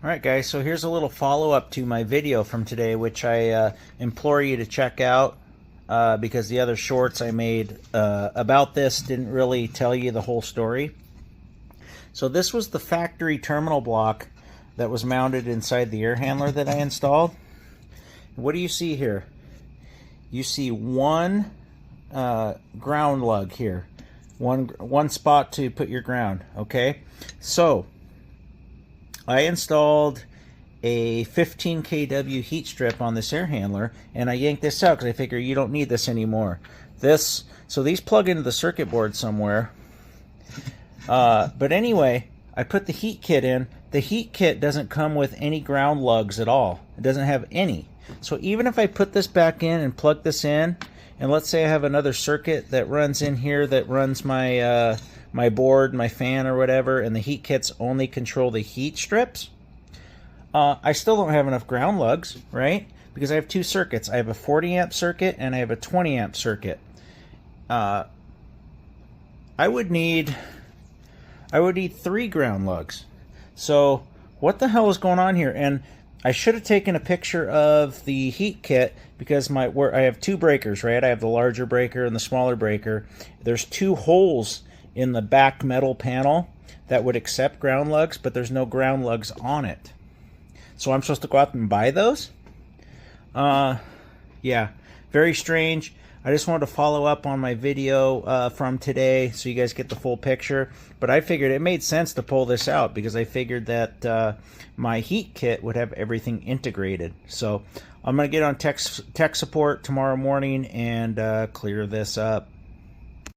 Alright guys, so here's a little follow-up to my video from today, which I implore you to check out because the other shorts I made about this didn't really tell you the whole story. So this was the factory terminal block that was mounted inside the air handler that I installed. What do you see here? You see one ground lug here. One spot to put your ground, okay? So I installed a 15 kW heat strip on this air handler, and I yanked this out because I figure you don't need this anymore. So these plug into the circuit board somewhere. But anyway, I put the heat kit in. The heat kit doesn't come with any ground lugs at all. It doesn't have any. So even if I put this back in and plug this in, and let's say I have another circuit that runs in here that runs my my board, my fan or whatever, and the heat kits only control the heat strips, I still don't have enough ground lugs, right? Because I have two circuits. I have a 40 amp circuit and I have a 20 amp circuit. I would need 3 ground lugs. So what the hell is going on here? And I should have taken a picture of the heat kit because I have 2 breakers, right? I have the larger breaker and the smaller breaker. There's 2 holes in the back metal panel that would accept ground lugs, but there's no ground lugs on it. So I'm supposed to go out and buy those? Yeah, very strange. I just wanted to follow up on my video from today so you guys get the full picture. But I figured it made sense to pull this out because I figured that my heat kit would have everything integrated. So I'm going to get on tech support tomorrow morning and clear this up.